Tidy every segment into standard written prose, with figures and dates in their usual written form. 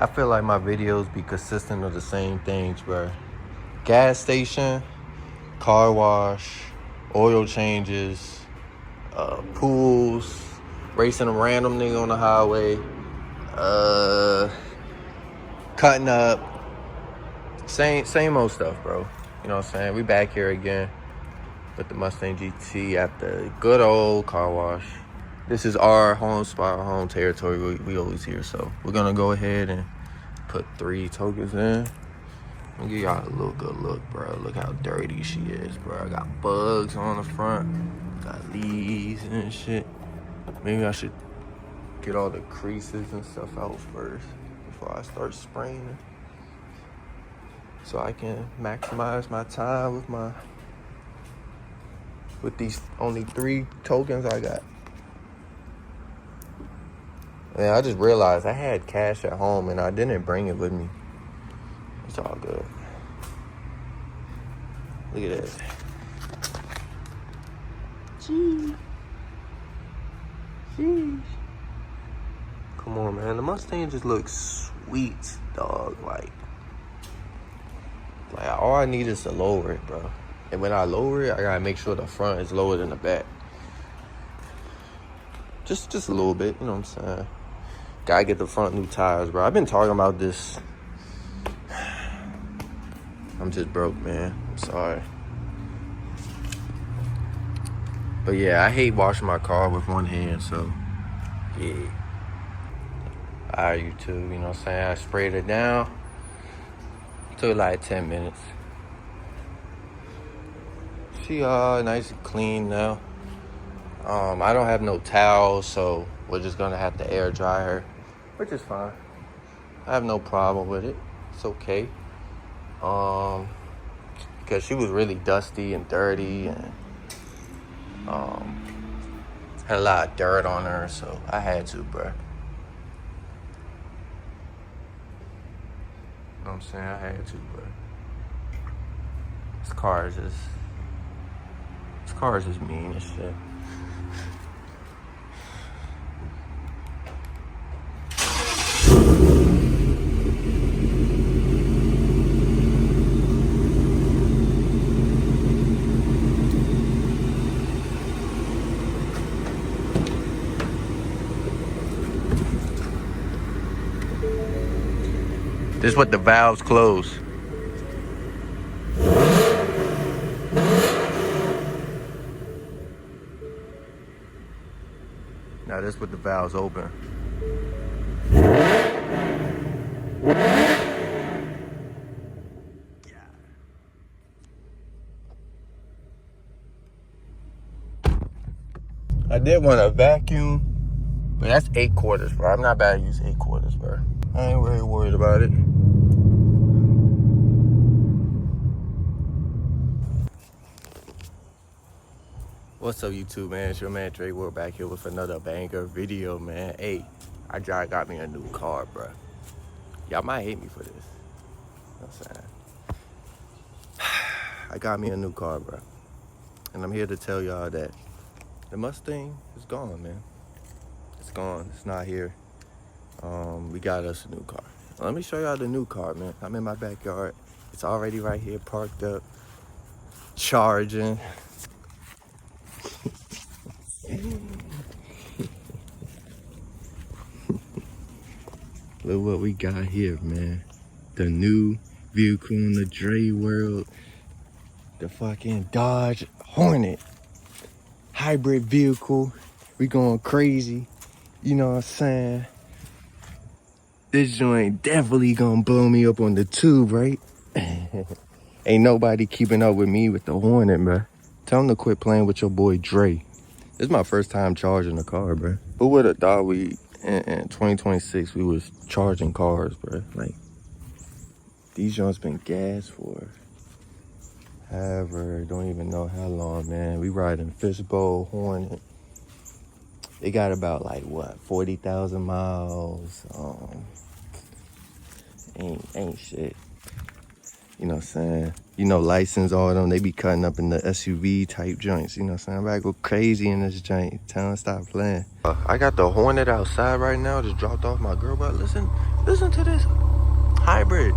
I feel like my videos be consistent of the same things, bro. Gas station, car wash, oil changes, pools, racing a random nigga on the highway, cutting up, same old stuff, bro. You know what I'm saying? We back here again with the Mustang GT at the good old car wash. This is our home spot, our home territory. We always here, so we're gonna go ahead and put 3 tokens in. I'll give y'all a little good look, bro. Look how dirty she is, bro. I got bugs on the front, got leaves and shit. Maybe I should get all the creases and stuff out first before I start spraying it, so I can maximize my time with these only 3 tokens I got. Man, I just realized I had cash at home and I didn't bring it with me. It's all good. Look at this. Jeez. Come on, man. The Mustang just looks sweet, dog. Like all I need is to lower it, bro. And when I lower it, I gotta make sure the front is lower than the back. Just a little bit, you know what I'm saying? Gotta get the front new tires, bro. I've been talking about this. I'm just broke, man. I'm sorry. But yeah, I hate washing my car with one hand, so yeah. Alright, YouTube, you know what I'm saying? I sprayed it down. Took like 10 minutes. She nice and clean now. I don't have no towels, so we're just gonna have to air dry her, which is fine. I have no problem with it. It's okay. Because she was really dusty and dirty and had a lot of dirt on her, so I had to, bro. You know what I'm saying? I had to, bro. This car is just mean as shit. This is what the valves close. Now this is what the valves open. I did want to vacuum, but that's 8 quarters, bro. I'm not bad to use 8 quarters, bro. I ain't really worried about it. What's up, YouTube, man? It's your man Dre. We're back here with another banger video, man. Hey, I just got me a new car, bro. Y'all might hate me for this. You know what I'm saying? I got me a new car, bro. And I'm here to tell y'all that the Mustang is gone, man. It's gone. It's not here. We got us a new car. Let me show y'all the new car, man. I'm in my backyard. It's already right here, parked up, charging. Look what we got here, man. The new vehicle in the Dre world. The fucking Dodge Hornet. Hybrid vehicle. We going crazy. You know what I'm saying? This joint definitely gonna blow me up on the tube, right? Ain't nobody keeping up with me with the Hornet, bro. Tell them to quit playing with your boy Dre. This is my first time charging a car, bro. Who would have thought in 2026 we was charging cars, bro? Like, these joints been gas for ever. Don't even know how long, man. We riding Fishbowl Hornet. They got about like what, 40,000 miles. Ain't shit. You know what I'm saying? You know, license, all of them, they be cutting up in the SUV type joints. You know what I'm saying? I'm about to go crazy in this joint. Tell them to stop playing. I got the Hornet outside right now. Just dropped off my girl, but listen Listen to this hybrid.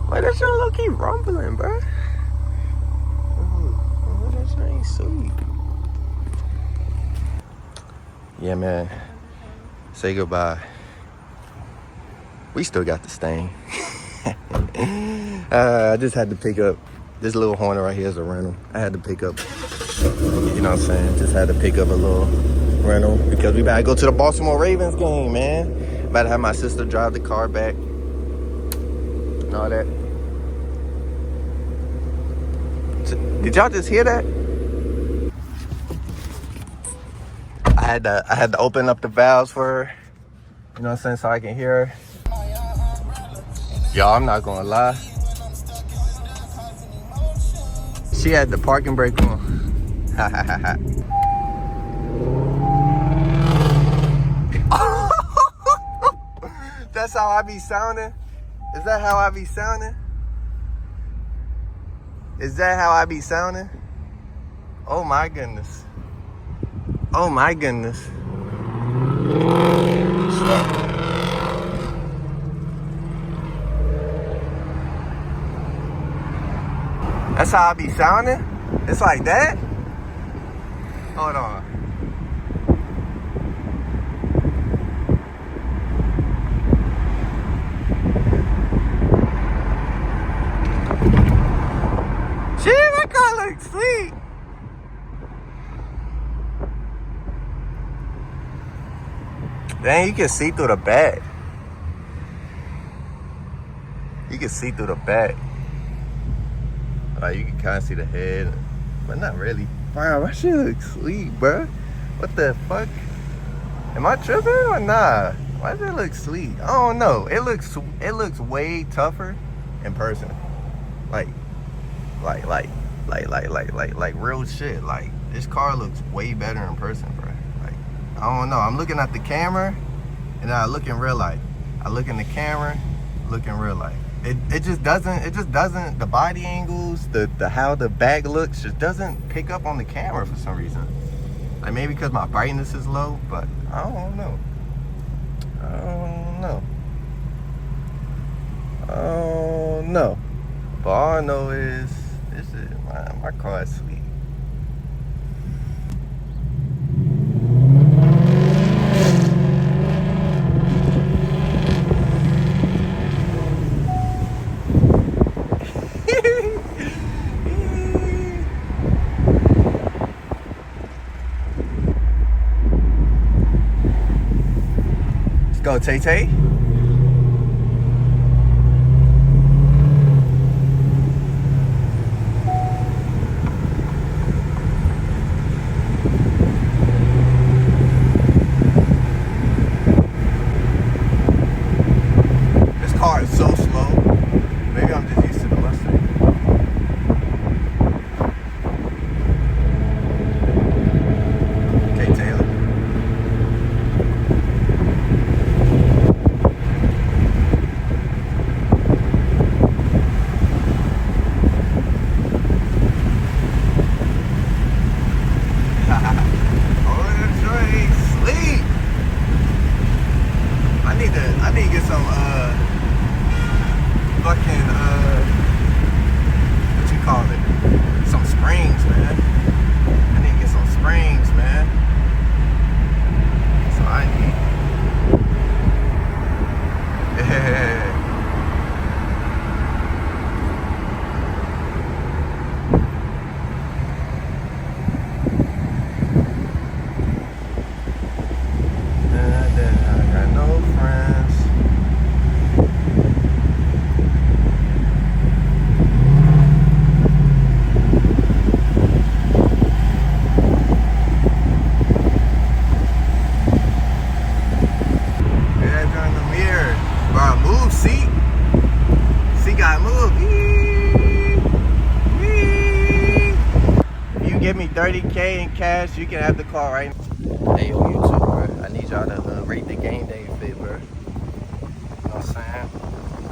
Why that shit low key rumbling, bro? Oh, that shit ain't sweet. Yeah, man. Say goodbye. We still got the stain. I just had to pick up this little Hornet right here as a rental. I had to pick up, you know what I'm saying? Just had to pick up a little rental because we about to go to the Baltimore Ravens game, man. About to have my sister drive the car back and all that. Did y'all just hear that? I had to open up the valves for her, you know what I'm saying, so I can hear her. Y'all, I'm not gonna lie. She had the parking brake on. Ha ha ha ha. That's how I be sounding? Is that how I be sounding? Is that how I be sounding? Oh my goodness. Oh my goodness. That's how I be sounding? It's like that? Hold on. Shit, that car looks sweet. Dang, you can see through the back. You can see through the back. Like, you can kind of see the head, but not really. Wow, that shit looks sweet, bro. What the fuck? Am I tripping or nah? Why does it look sweet? I don't know. It looks way tougher in person. Like real shit. Like, this car looks way better in person, bro. Like, I don't know. I'm looking at the camera, and I look in real life. I look in the camera, look in real life. It just doesn't, the body angles, the how the back looks just doesn't pick up on the camera for some reason. Like, maybe because my brightness is low, but I don't know. But all I know is, this is, my car is sweet. Go, Tay-Tay. This car is so slow. Maybe I'm just used to the Mustang. Okay, Taylor. I need to get some fucking what you call it? Some springs, man. I need to get some springs, man. So I need. Yeah. I got no friends. Give me 30K in cash, you can have the car right now. Hey, yo, YouTube, bro. I need y'all to rate the game day fit, bro. You know what I'm saying?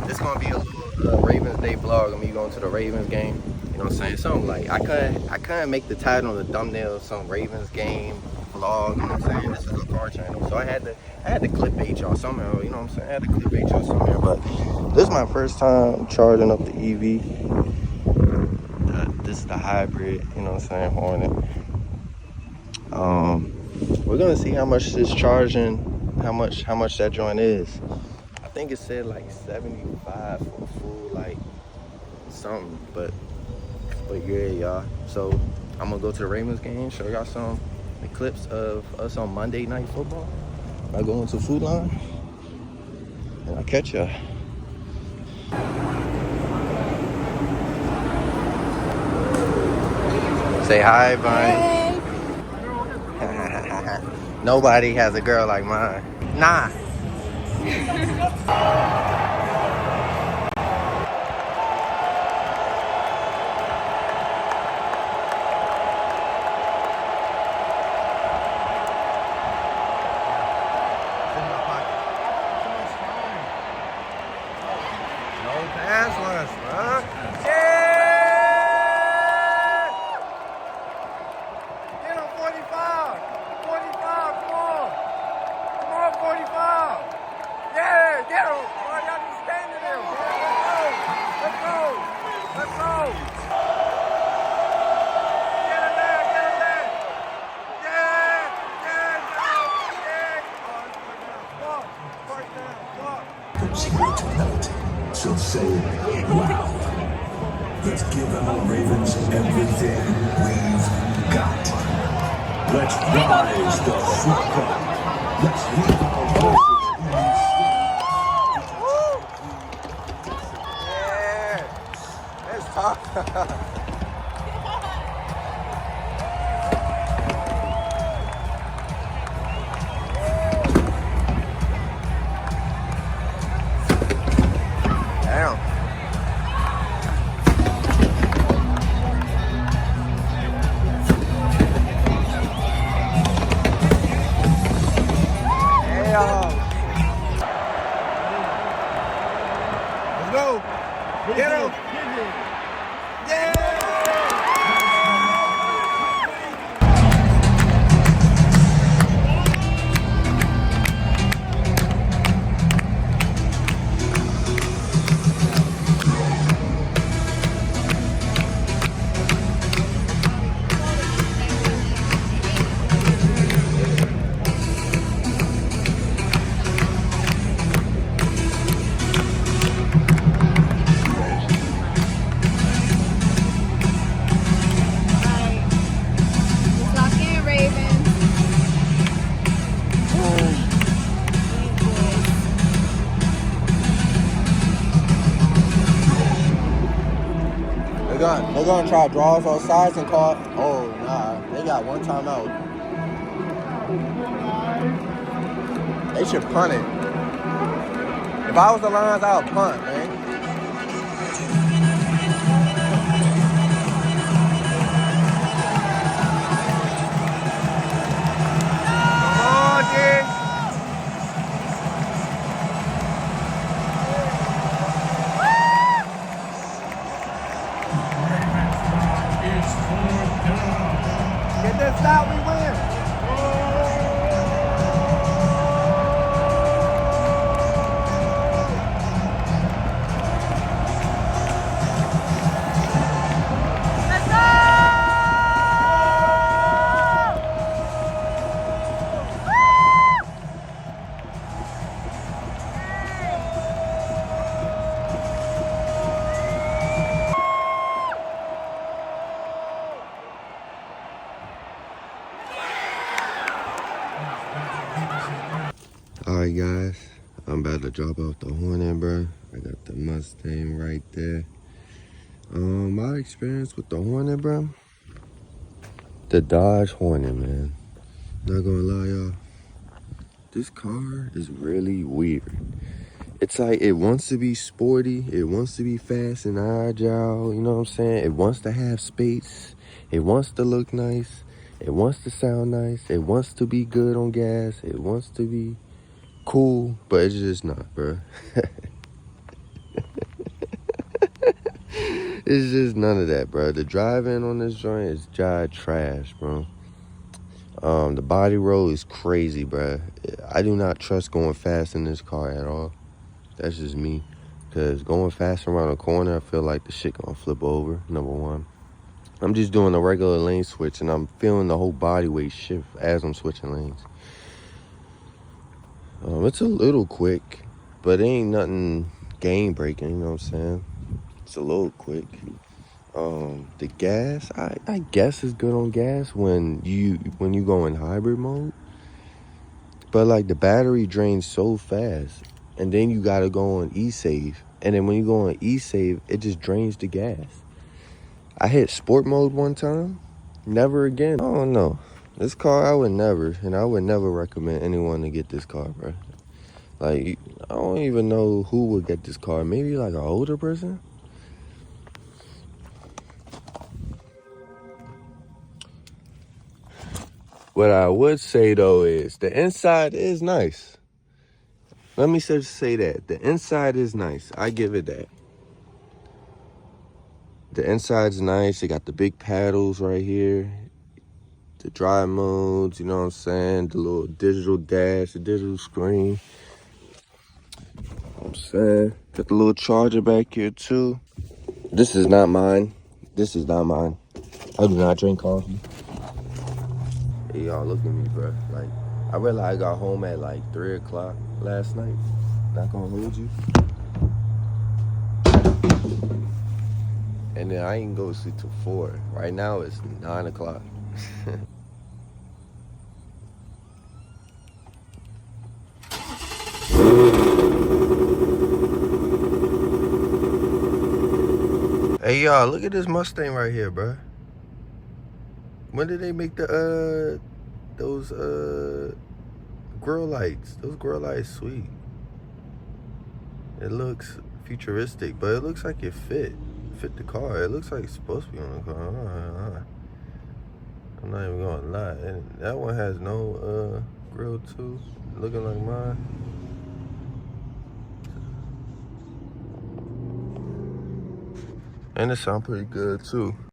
This gonna be a little Ravens Day vlog of me going to the Ravens game. You know what I'm saying? Something like, I couldn't make the title on the thumbnail some Ravens game vlog. You know what I'm saying? This is a car car channel. So I had to clickbait y'all somehow, you know what I'm saying? I had to clickbait y'all somehow. But this is my first time charging up the EV. This is the hybrid, you know what I'm saying, Hornet. We're gonna see how much this charging, how much that joint is. I think it said like 75 for a full like something, but yeah, y'all. So I'm gonna go to the Ravens game, show y'all some clips of us on Monday Night Football. I go into Food Line and I'll catch y'all. Say hi, Vine. Hey. Nobody has a girl like mine. Nah. So say it loud. Let's give our Ravens everything we've got. Let's rise the fuck up. Let's leave our Yeah, it's tough. Damn. Let's go. Get him. Yeah. They're gonna try draws on sides and call. Oh nah, they got one timeout. They should punt it. If I was the Lions, I would punt, man. Come on, dude. Get this out, we win. Let's go! Alright guys, I'm about to drop off the Hornet, bro. I got the Mustang right there. My experience with the Hornet, bro. The Dodge Hornet, man. Not gonna lie, y'all. This car is really weird. It's like it wants to be sporty. It wants to be fast and agile. You know what I'm saying? It wants to have space. It wants to look nice. It wants to sound nice. It wants to be good on gas. It wants to be cool, but it's just not, bro. It's just none of that, bro. The driving on this joint is jive trash, bro. The body roll is crazy, bruh. I do not trust going fast in this car at all. That's just me. Because going fast around the corner, I feel like the shit gonna flip over, number one. I'm just doing a regular lane switch, and I'm feeling the whole body weight shift as I'm switching lanes. It's a little quick, but it ain't nothing game breaking, you know what I'm saying? It's a little quick. The gas, I guess is good on gas when you go in hybrid mode. But like the battery drains so fast, and then you gotta go on e-save. And then when you go on e-save, it just drains the gas. I hit sport mode one time, never again. I don't know. This car, I would never recommend anyone to get this car, bro. Like, I don't even know who would get this car. Maybe like an older person? What I would say though is the inside is nice. Let me just say that. The inside is nice. I give it that. The inside's nice. It got the big paddles right here. The drive modes, you know what I'm saying? The little digital dash, the digital screen. You know what I'm saying? Got the little charger back here too. This is not mine. This is not mine. I do not drink coffee. Hey, y'all, look at me, bro. Like, I realized I got home at like 3 o'clock last night. Not gonna hold you. And then I ain't go to sleep till 4. Right now it's 9 o'clock. Hey y'all, look at this Mustang right here, bro. When did they make the those grill lights? Those grill lights sweet. It looks futuristic, but it looks like it fit the car. It looks like it's supposed to be on the car. I'm not even gonna lie. And that one has no grill too, looking like mine. And it sounds pretty good too.